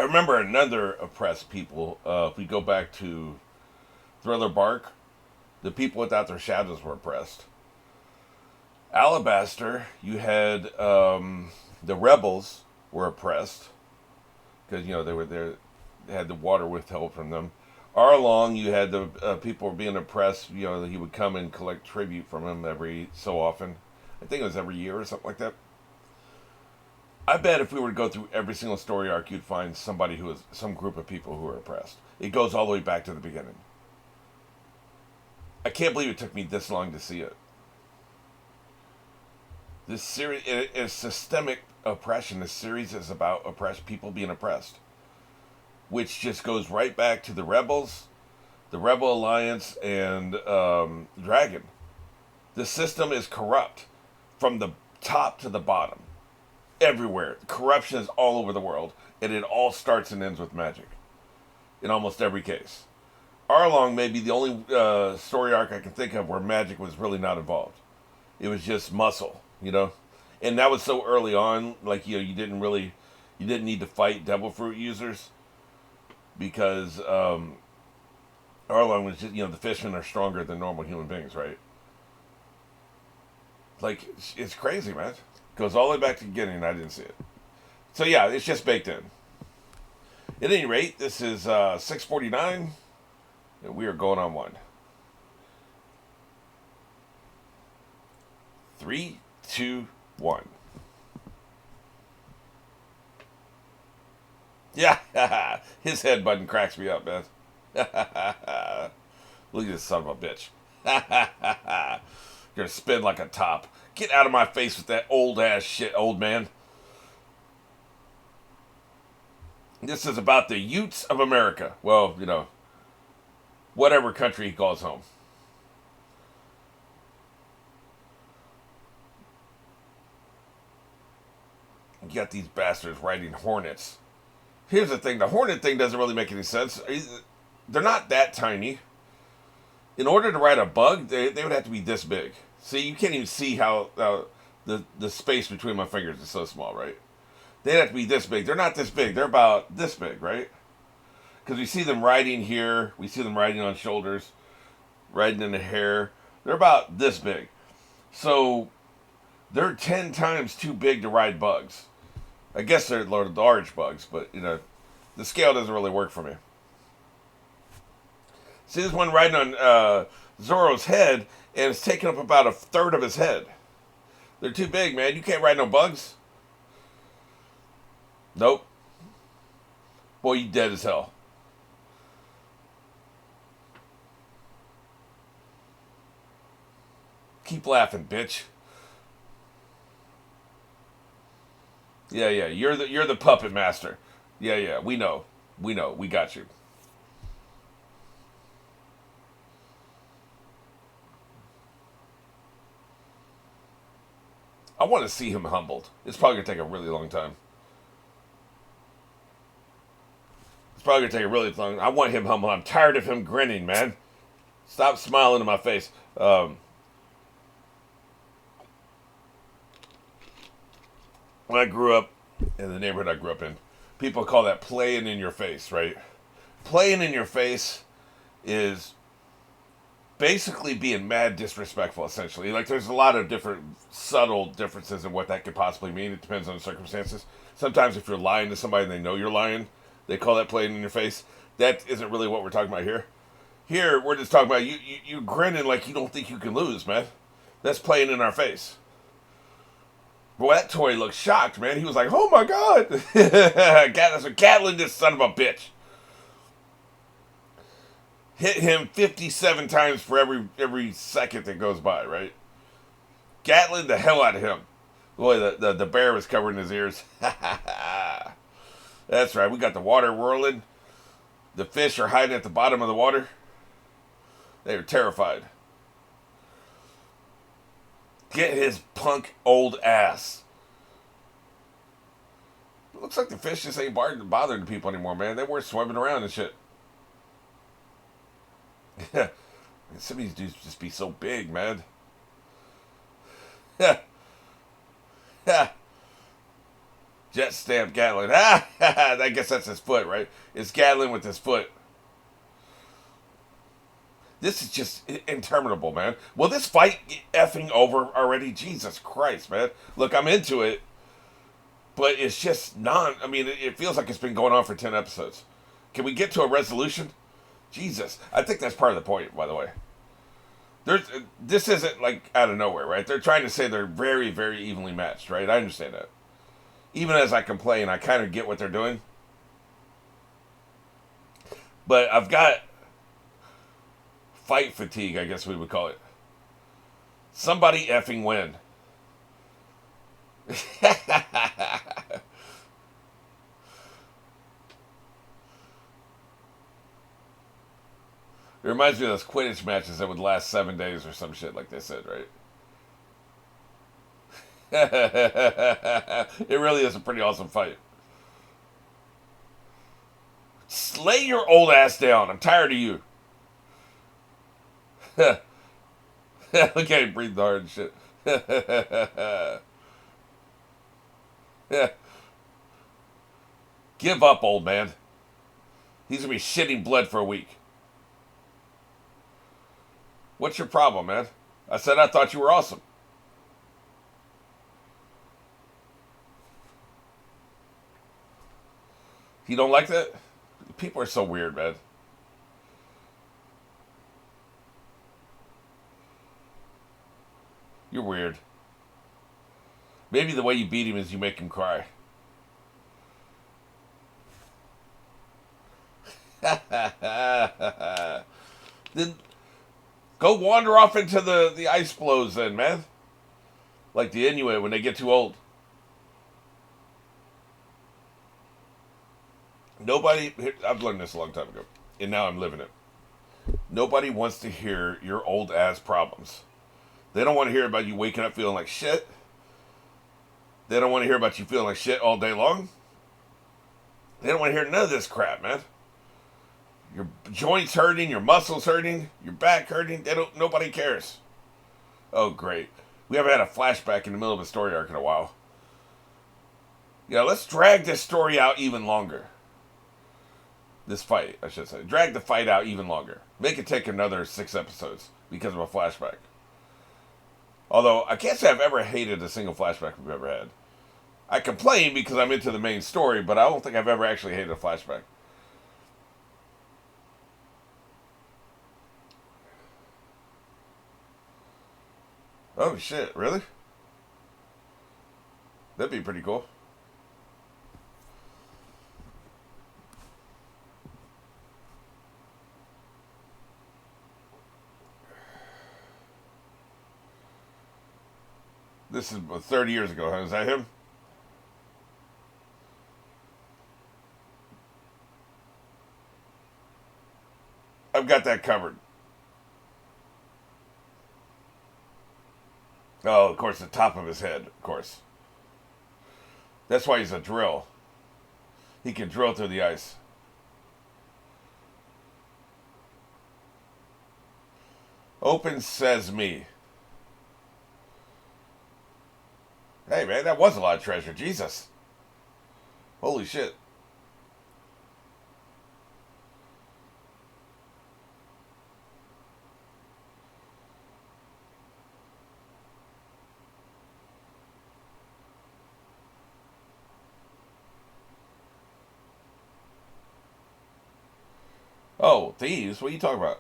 remember another oppressed people. If we go back to Thriller Bark, the people without their shadows were oppressed. Alabaster, you had the rebels were oppressed because they were there, they had the water withheld from them. Arlong, you had the people were being oppressed. He would come and collect tribute from him every so often. I think it was every year or something like that. I bet if we were to go through every single story arc, you'd find somebody who was some group of people who were oppressed. It goes all the way back to the beginning. I can't believe it took me this long to see it. This series is systemic oppression. This series is about oppressed people being oppressed, which just goes right back to the rebels, the Rebel Alliance, and Dragon. The system is corrupt from the top to the bottom, everywhere. Corruption is all over the world, and it all starts and ends with magic, in almost every case. Arlong may be the only story arc I can think of where magic was really not involved. It was just muscle, and that was so early on. Like you didn't need to fight devil fruit users because Arlong was just the fishmen are stronger than normal human beings, right? Like it's crazy, man. Goes all the way back to the beginning, and I didn't see it. So yeah, it's just baked in. At any rate, this is 6:49. And we are going on one. 3, 2, 1. Yeah, his head button cracks me up, man. Look at this son of a bitch. You're gonna spin like a top. Get out of my face with that old ass shit, old man. This is about the Utes of America. Well, whatever country he calls home. You got these bastards riding hornets. Here's the thing, the hornet thing doesn't really make any sense. They're not that tiny. In order to ride a bug, they would have to be this big. See, you can't even see how the space between my fingers is so small, right? They'd have to be this big. They're not this big. They're about this big, right? Because we see them riding here. We see them riding on shoulders, riding in the hair. They're about this big. So they're 10 times too big to ride bugs. I guess they're large bugs, but, the scale doesn't really work for me. See this one riding on Zoro's head, and it's taking up about a third of his head. They're too big, man. You can't ride no bugs. Nope. Boy, you dead as hell. Keep laughing, bitch. Yeah, you're the puppet master. Yeah, we know, we got you. I want to see him humbled. It's probably gonna take a really long time. It's probably gonna take a really long. I want him humbled. I'm tired of him grinning, man. Stop smiling in my face. When I grew up in the neighborhood I grew up in, people call that playing in your face, right? Playing in your face is basically being mad disrespectful, essentially. Like, there's a lot of different subtle differences in what that could possibly mean. It depends on the circumstances. Sometimes if you're lying to somebody and they know you're lying, they call that playing in your face. That isn't really what we're talking about here. Here, we're just talking about you grinning like you don't think you can lose, man. That's playing in our face. Boy, that toy looked shocked, man. He was like, oh my God. That's a Gatlin, this son of a bitch. Hit him 57 times for every second that goes by, right? Gatlin the hell out of him. Boy, the bear was covering his ears. That's right. We got the water whirling. The fish are hiding at the bottom of the water. They were terrified. Get his punk old ass. Looks like the fish just ain't bothering the people anymore, man. They weren't swimming around and shit. Yeah. Some of these dudes just be so big, man. Yeah. Yeah. Jet stamp Gatling. Ah, I guess that's his foot, right? It's Gatling with his foot. This is just interminable, man. Will this fight get effing over already? Jesus Christ, man. Look, I'm into it, but it's just I mean, it feels like it's been going on for 10 episodes. Can we get to a resolution? Jesus. I think that's part of the point, by the way. This isn't like out of nowhere, right? They're trying to say they're very, very evenly matched, right? I understand that. Even as I complain, I kind of get what they're doing. But I've got fight fatigue, I guess we would call it. Somebody effing win. It reminds me of those Quidditch matches that would last 7 days or some shit like they said, right? It really is a pretty awesome fight. Lay your old ass down. I'm tired of you. Look at him breathe hard and shit. Give up, old man. He's gonna be shitting blood for a week. What's your problem, man? I said I thought you were awesome. You don't like that? People are so weird, man. You're weird. Maybe the way you beat him is you make him cry. Then go wander off into the ice blows then, man. Like the Inuit when they get too old. I've learned this a long time ago, and now I'm living it. Nobody wants to hear your old ass problems. They don't want to hear about you waking up feeling like shit. They don't want to hear about you feeling like shit all day long. They don't want to hear none of this crap, man. Your joints hurting, your muscles hurting, your back hurting. Nobody cares. Oh, great. We haven't had a flashback in the middle of a story arc in a while. Yeah, let's drag this story out even longer. This fight, I should say. Drag the fight out even longer. Make it take another 6 episodes because of a flashback. Although, I can't say I've ever hated a single flashback we've ever had. I complain because I'm into the main story, but I don't think I've ever actually hated a flashback. Oh, shit. Really? That'd be pretty cool. This is 30 years ago, huh? Is that him? I've got that covered. Oh, of course, the top of his head, of course. That's why he's a drill. He can drill through the ice. Open sesame. Hey, man, that was a lot of treasure. Jesus. Holy shit. Oh, thieves? What are you talking about?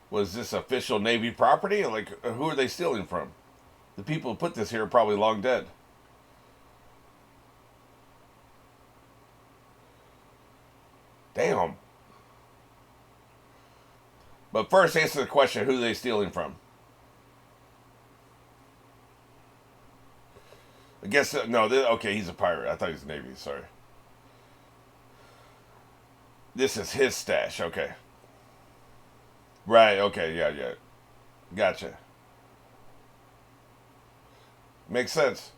Was this official Navy property? Like, who are they stealing from? The people who put this here are probably long dead. Damn. But first, answer the question, who are they stealing from? I guess, no, okay, he's a pirate. I thought he was Navy, sorry. This is his stash, okay. Right, okay, yeah, yeah. Gotcha. Makes sense.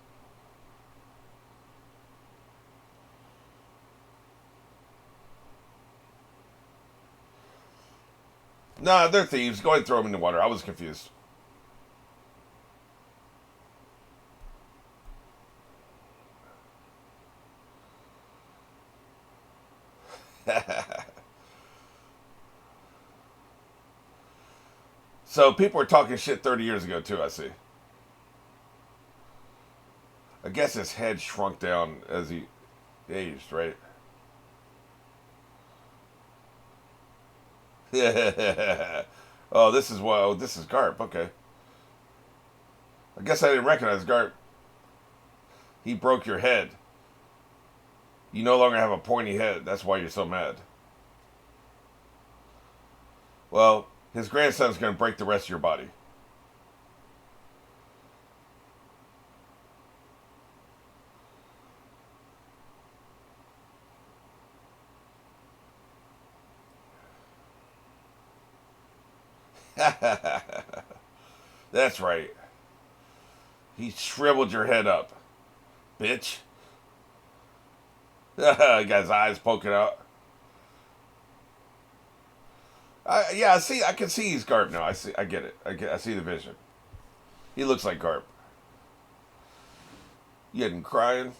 Nah, they're thieves. Go ahead and throw them in the water. I was confused. So people were talking shit 30 years ago too. I see. I guess his head shrunk down as he aged, right? Oh, this is what. Oh, this is Garp. Okay. I guess I didn't recognize Garp. He broke your head. You no longer have a pointy head. That's why you're so mad. Well, his grandson's going to break the rest of your body. That's right. He shriveled your head up, bitch. He got his eyes poking out. Yeah, I see. I can see he's Garp now. I see. I get it. I see the vision. He looks like Garp. You had him crying.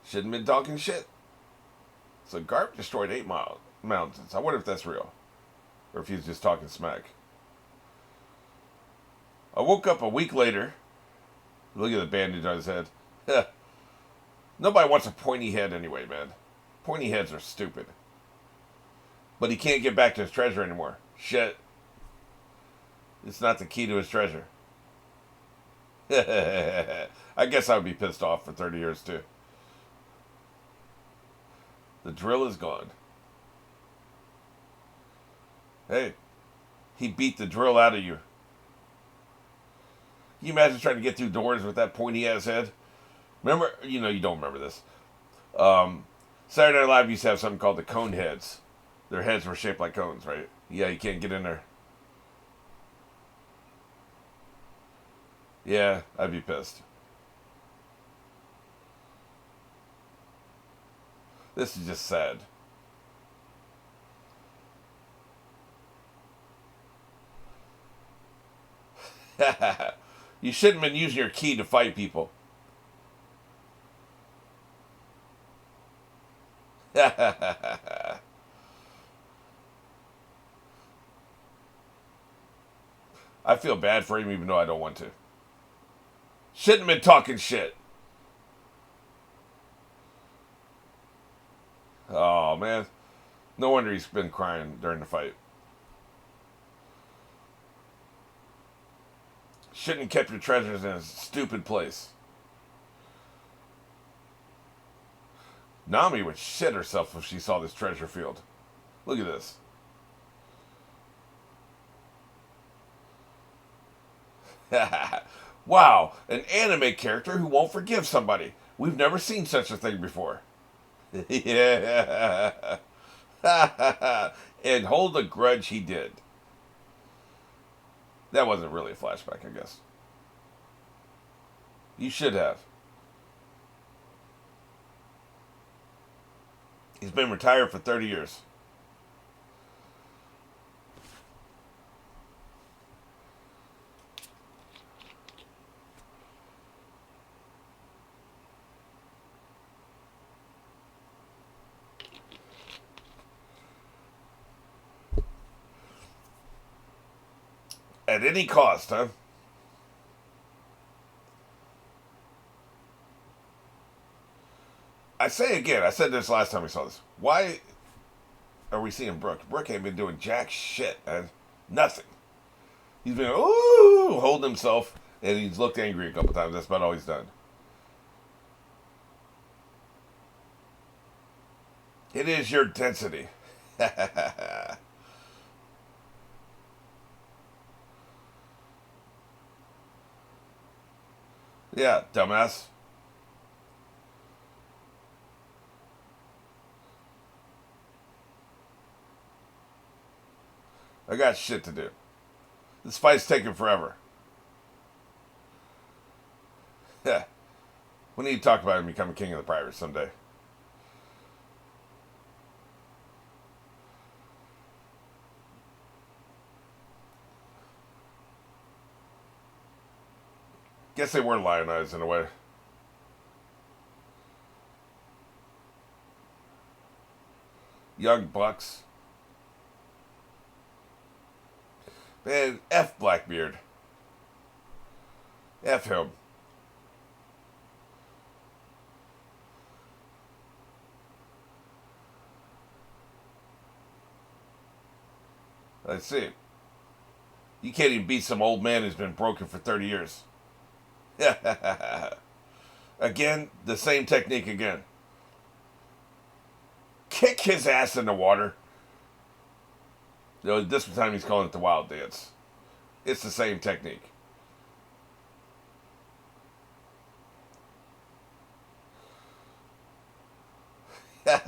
Shouldn't have been talking shit. So Garp destroyed 8 mountains. I wonder if that's real, or if he's just talking smack. I woke up a week later. Look at the bandage on his head. Nobody wants a pointy head anyway, man. Pointy heads are stupid. But he can't get back to his treasure anymore. Shit. It's not the key to his treasure. I guess I would be pissed off for 30 years too. The drill is gone. Hey, he beat the drill out of you. Can you imagine trying to get through doors with that pointy ass head? Remember, you don't remember this. Saturday Night Live used to have something called the cone heads. Their heads were shaped like cones, right? Yeah, you can't get in there. Yeah, I'd be pissed. This is just sad. You shouldn't have been using your key to fight people. I feel bad for him even though I don't want to. Shouldn't have been talking shit. Oh, man. No wonder he's been crying during the fight. Shouldn't have kept your treasures in a stupid place. Nami would shit herself if she saw this treasure field. Look at this. Wow, an anime character who won't forgive somebody. We've never seen such a thing before. Yeah. And hold a grudge he did. That wasn't really a flashback, I guess. You should have. He's been retired for 30 years. At any cost, huh? I say again, I said this last time we saw this. Why are we seeing Brooke? Brooke ain't been doing jack shit, man. Nothing. He's been, ooh, holding himself, and he's looked angry a couple times. That's about all he's done. It is your density. Yeah, dumbass. I got shit to do. This fight's taking forever. Yeah. We need to talk about him becoming king of the pirates someday. Guess they were lionized in a way. Young bucks. Man, F Blackbeard. F him. Let's see. You can't even beat some old man who's been broken for 30 years. Again, the same technique again. Kick his ass in the water. You know, this time he's calling it the wild dance. It's the same technique. Get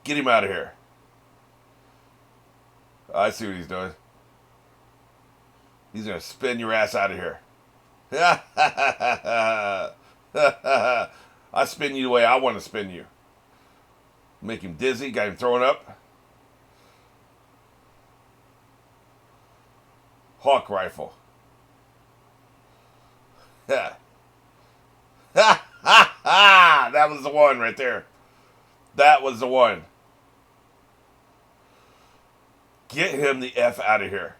him out of here. I see what he's doing. He's going to spin your ass out of here. I spin you the way I want to spin you. Make him dizzy, got him throwing up. Hawk rifle. That was the one right there. That was the one. Get him the F out of here.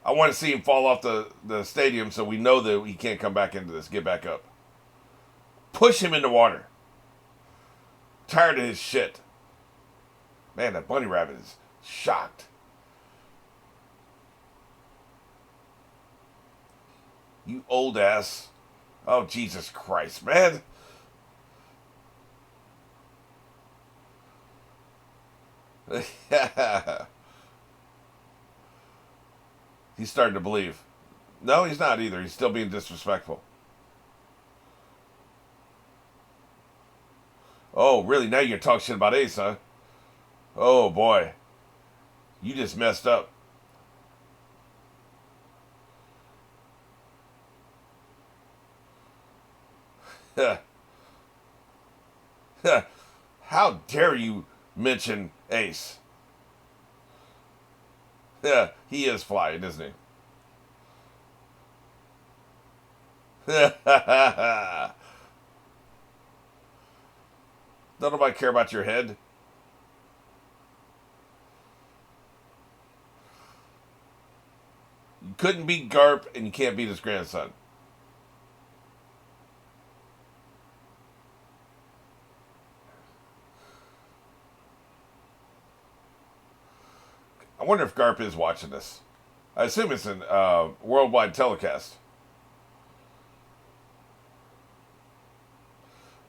I want to see him fall off the stadium so we know that he can't come back into this. Get back up. Push him in the water. Tired of his shit. Man, that bunny rabbit is shocked. You old ass. Oh, Jesus Christ, man. He's starting to believe. No, he's not either. He's still being disrespectful. Oh, really? Now you're going to talk shit about Ace, huh? Oh, boy. You just messed up. How dare you mention Ace? Yeah, he is flying, isn't he? Don't nobody care about your head. You couldn't beat Garp, and you can't beat his grandson. I wonder if Garp is watching this. I assume it's in worldwide telecast.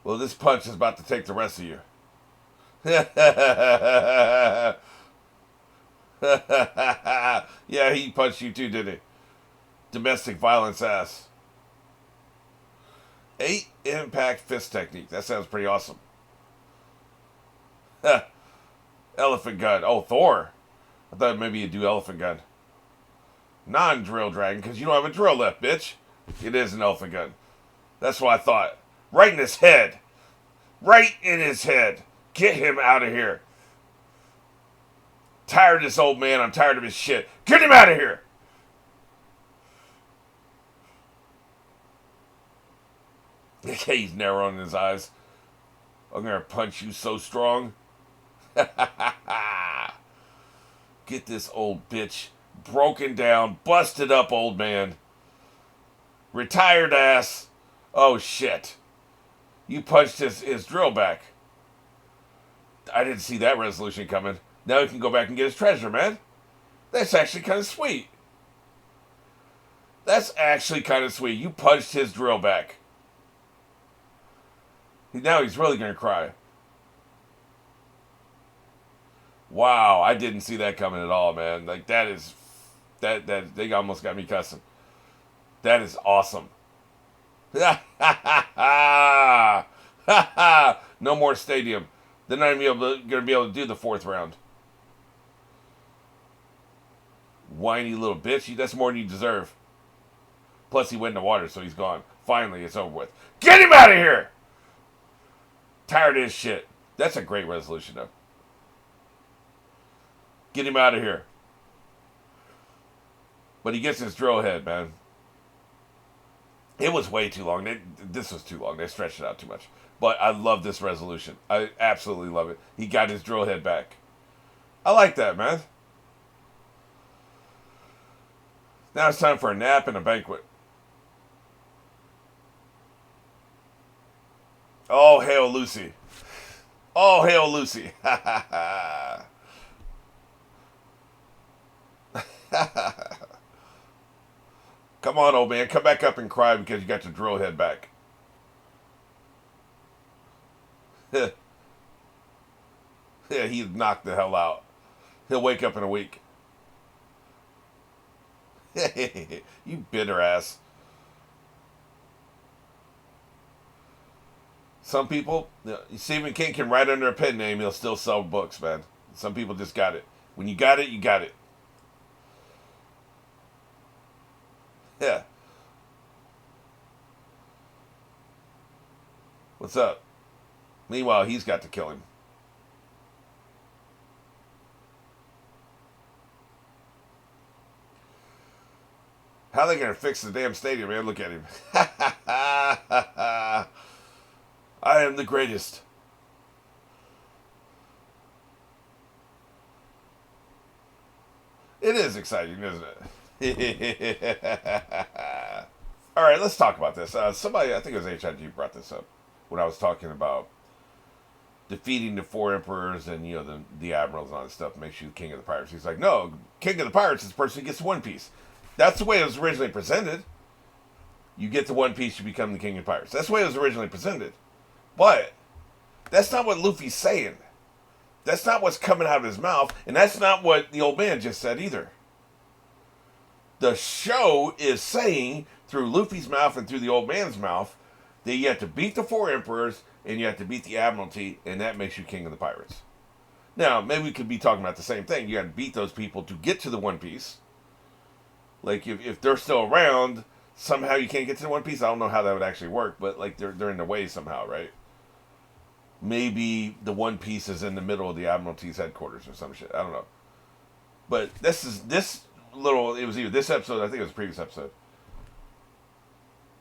Well, this punch is about to take the rest of you. Yeah, he punched you too, didn't he? Domestic violence ass. 8 impact fist technique. That sounds pretty awesome. Elephant gun. Oh, Thor. I thought maybe you'd do elephant gun. Non-drill dragon, because you don't have a drill left, bitch. It is an elephant gun. That's what I thought. Right in his head. Right in his head. Get him out of here. Tired of this old man. I'm tired of his shit. Get him out of here. He's narrowing his eyes. I'm going to punch you so strong. Get this old bitch. Broken down. Busted up old man. Retired ass. Oh, shit. You punched his drill back. I didn't see that resolution coming. Now he can go back and get his treasure, man. That's actually kind of sweet. That's actually kind of sweet. You punched his drill back. Now he's really going to cry. Wow, I didn't see that coming at all, man. Like, that is... That they almost got me cussing. That is awesome. No more stadium. They're not even going to be able to do the 4th round. Whiny little bitch. That's more than you deserve. Plus, he went in the water, so he's gone. Finally, it's over with. Get him out of here! Tired of his shit. That's a great resolution, though. Get him out of here. But he gets his drill head, man. It was way too long. This was too long. They stretched it out too much. But I love this resolution. I absolutely love it. He got his drill head back. I like that, man. Now it's time for a nap and a banquet. Oh, hail Lucy. Oh, hail Lucy. Come on, old man. Come back up and cry because you got your drill head back. Yeah, he's knocked the hell out. He'll wake up in a week. You bitter ass. Some people, Stephen King can write under a pen name, he'll still sell books, man. Some people just got it. When you got it, you got it. Yeah. What's up? Meanwhile, he's got to kill him. How are they going to fix the damn stadium, man? Look at him. I am the greatest. It is exciting, isn't it? All right, let's talk about this. Somebody, I think it was HIG, brought this up when I was talking about defeating the four emperors and the admirals and all this stuff makes you the king of the pirates. He's like, no, king of the pirates is the person who gets One Piece. That's the way it was originally presented. You get the One Piece, you become the king of the pirates. That's the way it was originally presented. But that's not what Luffy's saying. That's not what's coming out of his mouth, and that's not what the old man just said either. The show is saying, through Luffy's mouth and through the old man's mouth, that you have to beat the four emperors and you have to beat the admiralty, and that makes you king of the pirates. Now, maybe we could be talking about the same thing. You got to beat those people to get to the One Piece. Like, if they're still around, somehow you can't get to the One Piece. I don't know how that would actually work, but like they're in the way somehow, right? Maybe the One Piece is in the middle of the Admiralty's headquarters or some shit. I don't know. But this little. It was either this episode. I think it was the previous episode.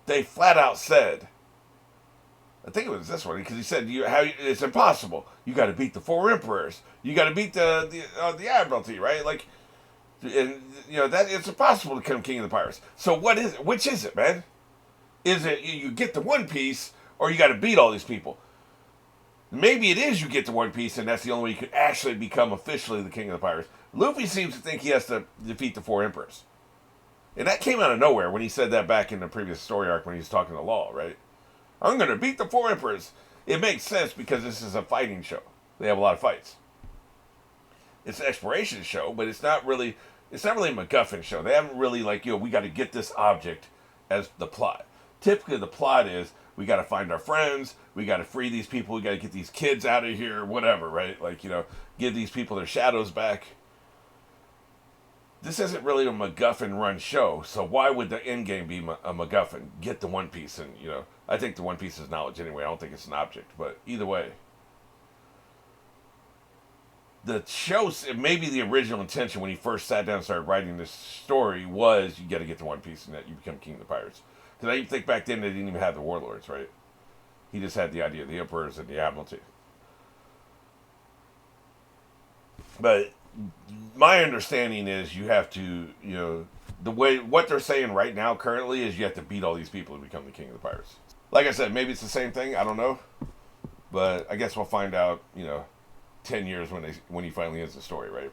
They flat out said. I think it was this one because he said, it's impossible. You got to beat the four emperors. You got to beat the Admiralty, right? Like, and that it's impossible to become king of the pirates. So what is it? Which is it, man? Is it you get the One Piece or you got to beat all these people? Maybe it is you get the One Piece and that's the only way you can actually become officially the king of the pirates. Luffy seems to think he has to defeat the four emperors. And that came out of nowhere when he said that back in the previous story arc when he was talking to Law, right? I'm going to beat the four emperors. It makes sense because this is a fighting show. They have a lot of fights. It's an exploration show, but it's not really a MacGuffin show. They haven't really we got to get this object as the plot. Typically the plot is we got to find our friends, we got to free these people, we got to get these kids out of here, whatever, right? Give these people their shadows back. This isn't really a MacGuffin run show, so why would the end game be a MacGuffin? Get the One Piece, and I think the One Piece is knowledge anyway. I don't think it's an object, but either way, the show, maybe the original intention when he first sat down and started writing this story was you got to get the One Piece and that you become king of the pirates. Because I even think back then they didn't even have the warlords, right? He just had the idea of the emperors and the admiralty. But my understanding is you have to, what they're saying right now currently is you have to beat all these people to become the king of the pirates. Like I said, maybe it's the same thing. I don't know. But I guess we'll find out, 10 years when he finally ends the story, right?